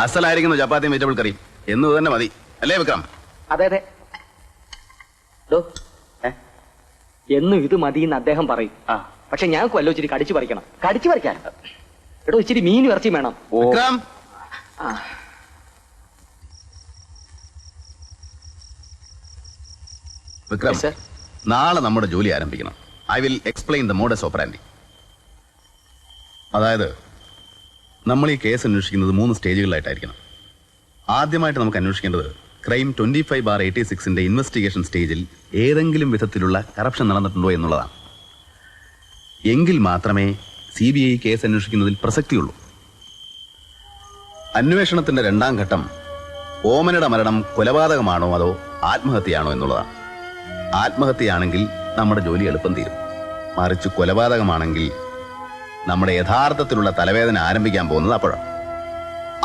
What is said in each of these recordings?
അസലായിരിക്കുന്നു ചപ്പാത്തിയും വെജിറ്റബിൾ കറിയും എന്നത് തന്നെ മതി അല്ലേ വിക്രം? അതെ അതെ. എന്നും ഇത് മതിയെന്ന് അദ്ദേഹം പറയും. പക്ഷെ ഞാൻ കൊല്ലോ ഇച്ചിരി കടിച്ചു പറിക്കണം. കടിച്ചു പറിക്കാൻ എടോ ഇച്ചിരി മീൻ ഇറച്ചി വേണം. വിക്രം, വിക്രം, നാളെ നമ്മുടെ ജോലി ആരംഭിക്കണം. I will explain the modus operandi. അതായത് നമ്മൾ ഈ കേസ് അന്വേഷിക്കുന്നത് 3 സ്റ്റേജുകളിലായിട്ടായിരിക്കണം. ആദ്യമായിട്ട് നമുക്ക് അന്വേഷിക്കേണ്ടത് ക്രൈം 25/86 ഇൻവെസ്റ്റിഗേഷൻ സ്റ്റേജിൽ ഏതെങ്കിലും വിധത്തിലുള്ള കറപ്ഷൻ നടന്നിട്ടുണ്ടോ എന്നുള്ളതാണ്. എങ്കിൽ മാത്രമേ CBI കേസ് അന്വേഷിക്കുന്നതിൽ പ്രസക്തിയുള്ളൂ. അന്വേഷണത്തിന്റെ 2ാം ഘട്ടം ഓമനയുടെ മരണം കൊലപാതകമാണോ അതോ ആത്മഹത്യയാണോ എന്നുള്ളതാണ്. ആത്മഹത്യയാണെങ്കിൽ നമ്മുടെ ജോലി എളുപ്പം തീരും. മറിച്ച് കൊലപാതകമാണെങ്കിൽ നമ്മുടെ യഥാർത്ഥത്തിലുള്ള തലവേദന ആരംഭിക്കാൻ പോകുന്നത് അപ്പോഴാണ്.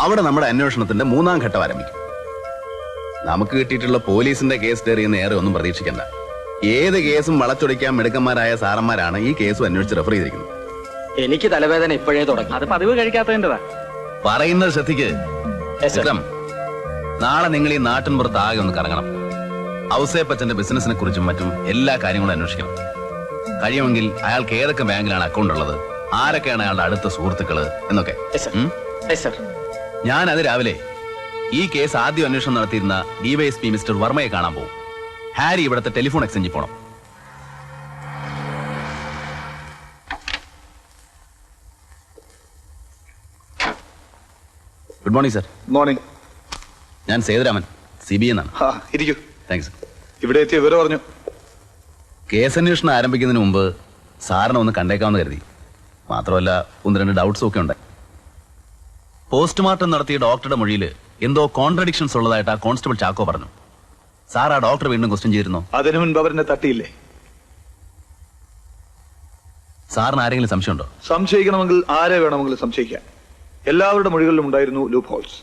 അവിടെ നമ്മുടെ അന്വേഷണത്തിന്റെ 3ാം ഘട്ടം ആരംഭിക്കും. നമുക്ക് കിട്ടിയിട്ടുള്ള പോലീസിന്റെ കേസ് ഡയറിയെന്ന് ഏറെ ഒന്നും പ്രതീക്ഷിക്കേണ്ട. ഏത് കേസും വളച്ചൊടിക്കാൻ മിടുക്കന്മാരായ സാറന്മാരാണ് ഈ കേസും അന്വേഷിച്ച് റെഫർ ചെയ്തിരിക്കുന്നത്. എനിക്ക് തലവേദന ഇപ്പോഴേ തുടങ്ങി. അത് പതിവ് കഴിക്കാത്തതിൻ്റെതാ. പറയുന്നത് ശ്രദ്ധിക്ക്. നാളെ നിങ്ങൾ ഈ നാട്ടിൻ പുറത്ത് ആകെ ഒന്ന് കറങ്ങണം. ഔസേപ്പച്ചന്റെ ബിസിനസിനെ കുറിച്ചും മറ്റും എല്ലാ കാര്യങ്ങളും അന്വേഷിക്കണം. കഴിയുമെങ്കിൽ അയാൾക്ക് ഏതൊക്കെ ബാങ്കിലാണ് അക്കൗണ്ട് ഉള്ളത്, ആരൊക്കെയാണ് അയാളുടെ അടുത്ത സുഹൃത്തുക്കള് എന്നൊക്കെ. ഞാൻ അത് രാവിലെ ഈ കേസ് ആദ്യം അന്വേഷണം നടത്തിയിരുന്ന DYSP മിസ്റ്റർ വർമ്മയെ കാണാൻ പോകും. ഹാരി ഇവിടുത്തെ ടെലിഫോൺ എക്സ്ചേഞ്ചിൽ പോണം. Good morning sir. മോർണിംഗ്. ഞാൻ സേതുരാമൻ, CBI എന്നാണ്. ഇരിക്കൂ. താങ്ക്സ്. ഇവിടെ എത്തിയ വിവരം പറഞ്ഞു. കേസ് അന്വേഷണം ആരംഭിക്കുന്നതിന് മുമ്പ് സാറിനെ ഒന്ന് കണ്ടേക്കാമെന്ന് കരുതി. മാത്രമല്ല 1-2 ഡൗട്ട്സും ഒക്കെ ഉണ്ട്. പോസ്റ്റ്മോർട്ടം നടത്തിയ ഡോക്ടറുടെ മൊഴിയിൽ എന്തോ കോൺട്രഡിക്ഷൻസ് ഉള്ളതായിട്ട് ആ കോൺസ്റ്റബിൾ ചാക്കോ പറഞ്ഞു. സാർ ആ ഡോക്ടർ വീണ്ടും ക്വസ്റ്റ്യൻ ചെയ്തിരുന്നോ? അതിനു മുൻപ് അവരെന്നെ തട്ടിയില്ലേ? സാറിന് ആരെങ്കിലും സംശയമുണ്ടോ? സംശയിക്കണമെങ്കിൽ ആരെ വേണമെങ്കിലും സംശയിക്കാം. എല്ലാവരുടെ മൊഴികളിലും ഉണ്ടായിരുന്നു ലൂപ്പ് ഹോൾസ്.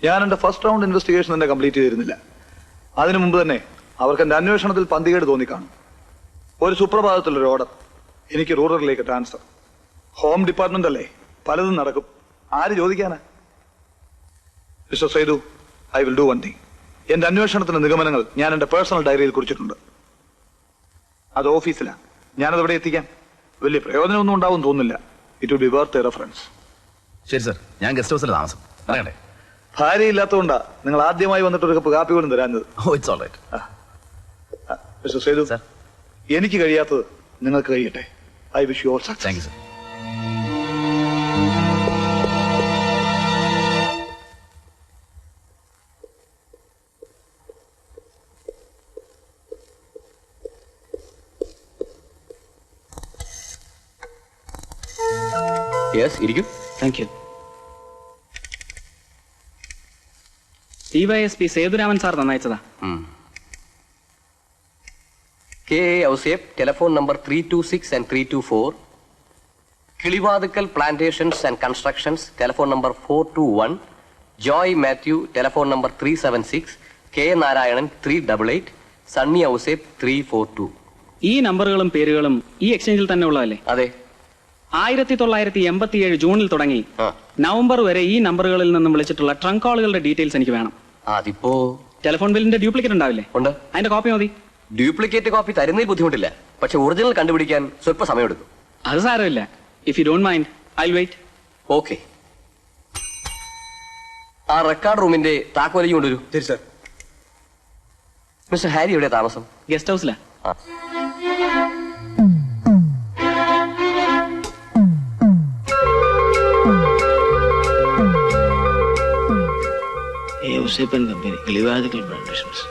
ഞാൻ എന്റെ ഫസ്റ്റ് റൗണ്ട് ഇൻവെസ്റ്റിഗേഷൻ തന്നെ കംപ്ലീറ്റ് ചെയ്തിരുന്നില്ല. അതിനു മുമ്പ് തന്നെ അവർക്ക് എന്റെ അന്വേഷണത്തിൽ പന്തികേട് തോന്നിക്കാണും. ഒരു സുപ്രഭാതത്തിലൊരു ഓർഡർ, എനിക്ക് റൂറലിലേക്ക് ട്രാൻസ്ഫർ. ഹോം ഡിപ്പാർട്ട്മെന്റ് അല്ലേ, പലതും നടക്കും. ആര് ചോദിക്കാനാ? Mister Saidu, I will do one thing. എന്റെ അന്വേഷണത്തിന്റെ നിഗമനങ്ങൾ ഞാൻ എന്റെ പേഴ്സണൽ ഡയറിയിൽ കുറിച്ചിട്ടുണ്ട്. അത് ഓഫീസിലാണ്. ഞാനത് ഇവിടെ എത്തിക്കാം. വലിയ പ്രയോജനമൊന്നും ഉണ്ടാവും തോന്നുന്നില്ല. It will be worth A reference. ശരി സർ, ഞാൻ ഗസ്റ്റ് ഹൗസിൽ താമസം. പറയണ്ടേ? ഭാര്യ ഇല്ലാത്തതുകൊണ്ടാ നിങ്ങൾ ആദ്യമായി വന്നിട്ട് ഒരു കപ്പ് കാപ്പി പോലും തരാഞ്ഞത്. It's all right. Mister Sethu, എനിക്ക് കഴിയാത്തത് നിങ്ങൾക്ക് കഴിയട്ടെ. I wish you all success. Thank you sir. Yes, ഇരിക്കും. Thank you. DYSP Sethuraman sir നന്നയച്ചതാ. KA Ouseph, telephone number 326 and 324. Kilivathukkal plantations and constructions, telephone number 421. Joy Mathew, telephone number 376. K. Narayanan 388. Sunny Ouseph 342. ഈ നമ്പറുകളും പേരുകളും ഈ എക്സ്ചേഞ്ചിൽ തന്നെ ഉള്ളതല്ലേ? അതെ. 1987 ജൂണിൽ തുടങ്ങി നവംബർ വരെ ഈ നമ്പറുകളിൽ നിന്നും വിളിച്ചിട്ടുള്ള ട്രങ്ക് കോളുകളുടെ ഡീറ്റെയിൽസ് എനിക്ക് വേണം. അതിപ്പോ ടെലിഫോൺ ബില്ലിന്റെ ഡ്യൂപ്ലിക്കേറ്റ് ഉണ്ടാവില്ലേ? ഉണ്ട്. അതിന്റെ കോപ്പി മതി. ഡ്യൂപ്ലിക്കേറ്റ് കോപ്പി തരുന്നതിൽ ബുദ്ധിമുട്ടില്ല, പക്ഷെ ഒറിജിനൽ കണ്ടുപിടിക്കാൻ സ്വല്പ സമയമെടുക്കും. അത് സാരമില്ല. If you don't mind I will wait. Okay. ആ റെക്കോർഡ് റൂമിന്റെ താക്കോലും കൊണ്ടുവരൂ. ശരി സർ. മിസ്റ്റർ ഹാരി എവിടെ താമസം? ഗസ്റ്റ് ഹൗസിലാ. Ousephan company, Kilivathukkal plantations.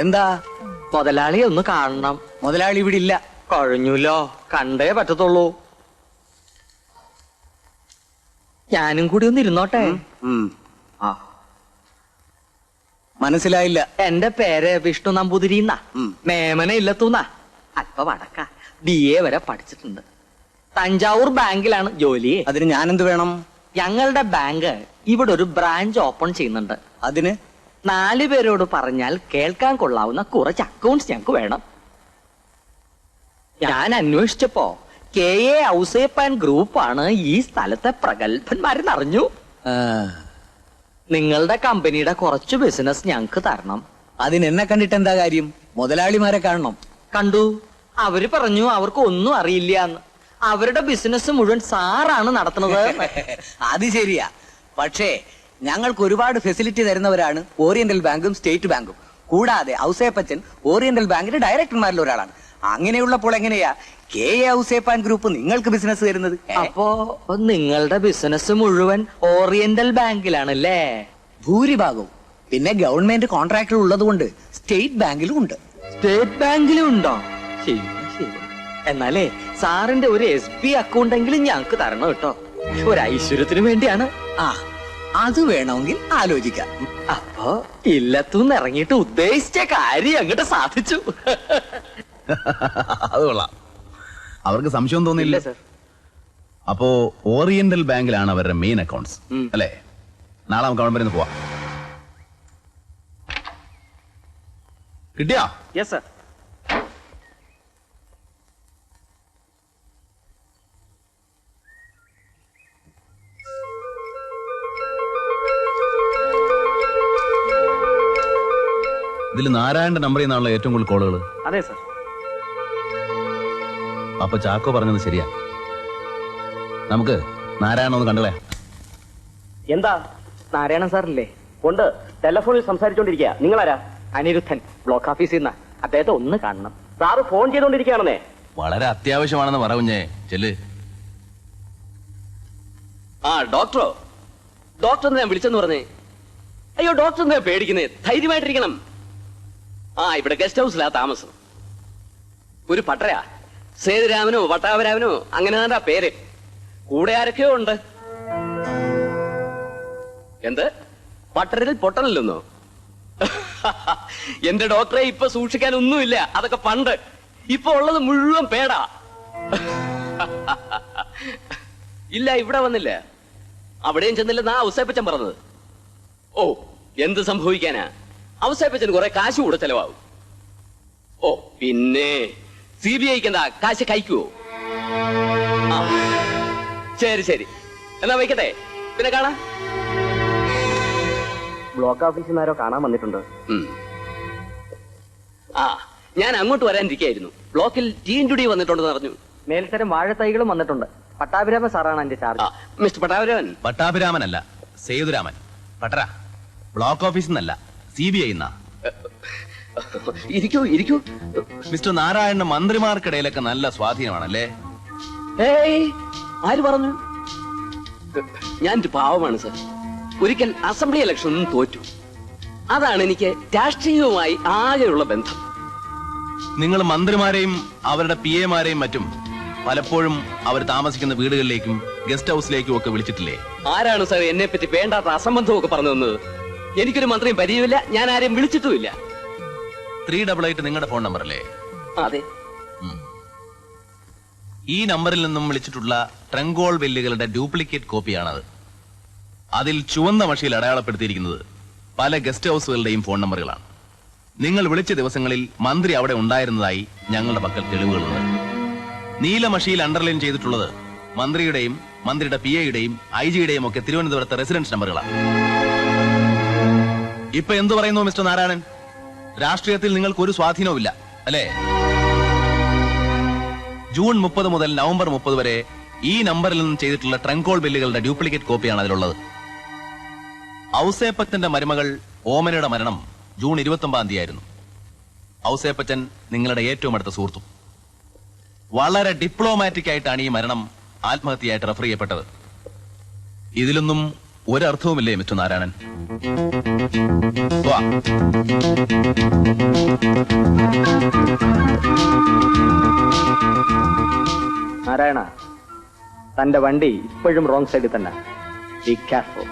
എന്താ? മുതലാളിയെ ഒന്ന് കാണണം. മുതലാളി ഇവിടെ ഇല്ല. കഴിഞ്ഞല്ലോ, കണ്ടേ പറ്റത്തുള്ളൂ. ഞാനും കൂടി ഒന്ന് ഇരുന്നോട്ടെ. മനസ്സിലായില്ല. എന്റെ പേര് വിഷ്ണു നമ്പൂതിരിന്നാ. മേമന ഇല്ലത്തൂന്നാ. അല്പ വടക്ക. BA വരെ പഠിച്ചിട്ടുണ്ട്. തഞ്ചാവൂർ ബാങ്കിലാണ് ജോലി. അതിന് ഞാനെന്ത് വേണം? ഞങ്ങളുടെ ബാങ്ക് ഇവിടെ ഒരു ബ്രാഞ്ച് ഓപ്പൺ ചെയ്യുന്നുണ്ട്. അതിന് 4 പേരോട് പറഞ്ഞാൽ കേൾക്കാൻ കൊള്ളാവുന്ന കുറച്ച് അക്കൗണ്ട്സ് ഞങ്ങൾക്ക് വേണം. ഞാൻ അന്വേഷിച്ചപ്പോ KA ഔസേപ്പ് ആൻഡ് ഗ്രൂപ്പാണ് ഈ സ്ഥലത്തെ പ്രഗത്ഭന്മാരെന്നറിഞ്ഞു. നിങ്ങളുടെ കമ്പനിയുടെ കുറച്ച് ബിസിനസ് ഞങ്ങൾക്ക് തരണം. അതിനെന്നെ കണ്ടിട്ട് എന്താ കാര്യം? മുതലാളിമാരെ കാണണം. കണ്ടു. അവര് പറഞ്ഞു അവർക്ക് ഒന്നും അറിയില്ല എന്ന്. അവരുടെ ബിസിനസ് മുഴുവൻ സാറാണ് നടത്തുന്നത്. അത് ശരിയാ. പക്ഷേ ഞങ്ങൾക്ക് ഒരുപാട് ഫെസിലിറ്റി തരുന്നവരാണ് ഓറിയന്റൽ ബാങ്കും സ്റ്റേറ്റ് ബാങ്കും. കൂടാതെ ഔസേപ്പച്ചൻ ഓറിയന്റൽ ബാങ്കിന്റെ ഡയറക്ടർമാരിൽ ഒരാളാണ്. അങ്ങനെയുള്ളപ്പോൾ എങ്ങനെയാ KA ഔസേപ്പ് ആൻഡ് ഗ്രൂപ്പ് നിങ്ങൾക്ക് ബിസിനസ് തരുന്നത്? അപ്പോ നിങ്ങളുടെ ബിസിനസ് മുഴുവൻ ഓറിയന്റൽ ബാങ്കിലാണല്ലേ? ഭൂരിഭാഗവും. പിന്നെ ഗവൺമെന്റ് കോൺട്രാക്ടർ ഉള്ളത് കൊണ്ട് സ്റ്റേറ്റ് ബാങ്കിലും ഉണ്ട്. സ്റ്റേറ്റ് ബാങ്കിലും ഉണ്ടോ? ശരി ശരി. എന്നാലേ സാറിന്റെ ഒരു SB അക്കൗണ്ട് എങ്കിലും ഞങ്ങൾക്ക് തരണം കേട്ടോ. ഒരു ഐശ്വര്യത്തിന് വേണ്ടിയാണ്. ആ, അത് വേണമെങ്കിൽ ആലോചിക്കാം. അപ്പോ ഇല്ലത്തുനിന്ന് ഇറങ്ങിയിട്ട് ഉദ്ദേശിച്ച കാര്യം അങ്ങോട്ട് സാധിച്ചു. അത് കൊള്ളാം. അവർക്ക് സംശയം തോന്നില്ല സർ. അപ്പോ ഓറിയന്റൽ ബാങ്കിലാണ് അവരുടെ മെയിൻ അക്കൗണ്ട്സ് അല്ലേ? നാളെ നമുക്ക് അവിടെ പോവാം. കിട്ടിയാ? Yes sir. ഇതിൽ നാരായണന്റെ നമ്പറിൽ നിന്നാണല്ലോ ഏറ്റവും കൂടുതൽ കോളുകൾ. അതെ സർ. അപ്പൊ ചാക്കോ പറഞ്ഞത് ശരിയാ. നമുക്ക് നാരായണ ഒന്ന് കണ്ടല്ലേ? എന്താ? നാരായണൻ സാറില്ലേ? ഉണ്ട്. ടെലഫോണിൽ സംസാരിച്ചോണ്ടിരിക്കുക. നിങ്ങളാരാ? അനിരുദ്ധൻ, ബ്ലോക്ക് ഓഫീസിൽ നിന്ന്. അദ്ദേഹത്തെ ഒന്ന് കാണണം. സാറ് ഫോൺ ചെയ്തോണ്ടിരിക്കുകയാണെന്നേ. വളരെ അത്യാവശ്യമാണെന്ന് പറഞ്ഞേ. ചെല്ല്. ആ ഡോക്ടറോ? ഡോക്ടർ ഞാൻ വിളിച്ചെന്ന് പറഞ്ഞേ. അയ്യോ ഡോക്ടർ എന്താ പേടിക്കുന്നേ? ധൈര്യമായിട്ടിരിക്കണം. ആ ഇവിടെ ഗസ്റ്റ് ഹൗസിലാ താമസം. ഒരു പട്ടരാ, സേതുരാമനോ വട്ടാപരാമനോ അങ്ങനെ തന്നെ പേര്. കൂടെ ആരൊക്കെയോ ഉണ്ട്. എന്ത് പട്ടരിൽ പൊട്ടനല്ലെന്നോ? എന്റെ ഡോക്ടറെ ഇപ്പൊ സൂക്ഷിക്കാനൊന്നുമില്ല. അതൊക്കെ പണ്ട്. ഇപ്പൊ ഉള്ളത് മുഴുവൻ പേടാ. ഇല്ല ഇവിടെ വന്നില്ല. അവിടെയും ചെന്നില്ലെന്നാ ഔസേപ്പച്ചൻ പറഞ്ഞത്. ഓ എന്ത് സംഭവിക്കാനാ? ഔസേപ്പച്ചന് കുറെ കാശ് കൂടെ ചെലവാകും. ഓ പിന്നെ CBIക്ക് എന്താ കാശ് കഴിക്കുവോ? ആ ശരി ശരി, എന്നാ വയ്ക്കട്ടെ, പിന്നെ കാണാം. ബ്ലോക്ക് ഓഫീസിൽ നിന്ന് ആരോ കാണാൻ വന്നിട്ടുണ്ട്. ആ ഞാൻ അങ്ങോട്ട് വരാനിരിക്കായിരുന്നു. ബ്ലോക്കിൽ TNTD വന്നിട്ടുണ്ടെന്ന് പറഞ്ഞു. മേൽത്തരം വാഴത്തൈകളും വന്നിട്ടുണ്ട്. പട്ടാഭിരാമ സാറാണ് എന്റെ ചാർജ്. മിസ്റ്റർ പട്ടാഭിരാമൻ. പട്ടാഭിരാമനല്ല, സേതുരാമൻ. പട്ടര ബ്ലോക്ക് ഓഫീസിൽ നിന്നല്ല, CBI ന്നാ. ഇരിക്കൂ ഇരിക്കൂ. മിസ്റ്റർ നാരായണന് മന്ത്രിമാർക്കിടയിലൊക്കെ നല്ല സ്വാധീനമാണല്ലേ? ഏയ് ആര് പറഞ്ഞു? ഞാനൊരു പാവമാണ് സർ. ഒരിക്കൽ അസംബ്ലി ഇലക്ഷനും തോറ്റു. അതാണ് എനിക്ക് രാഷ്ട്രീയവുമായി ആകെയുള്ള ബന്ധം. നിങ്ങൾ മന്ത്രിമാരെയും അവരുടെ PAമാരെയും മറ്റും പലപ്പോഴും അവർ താമസിക്കുന്ന വീടുകളിലേക്കും ഗസ്റ്റ് ഹൗസിലേക്കും ഒക്കെ വിളിച്ചിട്ടില്ലേ? ആരാണ് സർ എന്നെ പറ്റി വേണ്ടാത്ത അസംബന്ധമൊക്കെ പറഞ്ഞു തന്നത്? എനിക്കൊരു മന്ത്രിയും പരിചയമില്ല. ഞാൻ ആരെയും വിളിച്ചിട്ടുമില്ല. 388 നിങ്ങളുടെ ഫോൺ നമ്പർ അല്ലേ? അതെ. ഈ നമ്പറിൽ നിന്നും വിളിച്ചിട്ടുള്ള ട്രങ്കോൾ ബില്ലുകളുടെ ഡ്യൂപ്ലിക്കേറ്റ് കോപ്പിയാണത്. അതിൽ ചുവന്ന മഷിയിൽ അടയാളപ്പെടുത്തിയിരിക്കുന്നത് പല ഗസ്റ്റ് ഹൗസുകളുടെയും ഫോൺ നമ്പറുകളാണ്. നിങ്ങൾ വിളിച്ച ദിവസങ്ങളിൽ മന്ത്രി അവിടെ ഉണ്ടായിരുന്നതായി ഞങ്ങളുടെ പക്കൽ തെളിവുകളുണ്ട്. നീല മഷിയിൽ അണ്ടർലൈൻ ചെയ്തിട്ടുള്ളത് മന്ത്രിയുടെയും മന്ത്രിയുടെ PAയുടെയും IG-യുടെയും ഒക്കെ തിരുവനന്തപുരത്തെ റെസിഡൻസ് നമ്പറുകളാണ്. ഇപ്പൊ എന്തു പറയുന്നു മിസ്റ്റർ നാരായണൻ? രാഷ്ട്രീയത്തിൽ നിങ്ങൾക്ക് ഒരു സ്വാധീനവുമില്ല അല്ലേ? ജൂൺ 30 മുതൽ നവംബർ 30 വരെ ഈ നമ്പറിൽ നിന്നും ചെയ്തിട്ടുള്ള ട്രങ്കോൾ ബില്ലുകളുടെ ഡ്യൂപ്ലിക്കേറ്റ് കോപ്പിയാണ് അതിലുള്ളത്. ഔസേപ്പച്ചന്റെ മരുമകൾ ഓമനയുടെ മരണം ജൂൺ 29 തീയതിയായിരുന്നു. ഔസേപ്പച്ചൻ നിങ്ങളുടെ ഏറ്റവും അടുത്ത സുഹൃത്തും. വളരെ ഡിപ്ലോമാറ്റിക് ആയിട്ടാണ് ഈ മരണം ആത്മഹത്യയായിട്ട് റെഫർ ചെയ്യപ്പെട്ടത്. ഇതിലൊന്നും ഒരർത്ഥവുമില്ലേ മിസ്റ്റർ നാരായണൻ? വാ. നാരായണ, തന്റെ വണ്ടി ഇപ്പോഴും റോങ് സൈഡിൽ തന്നെ. Be careful.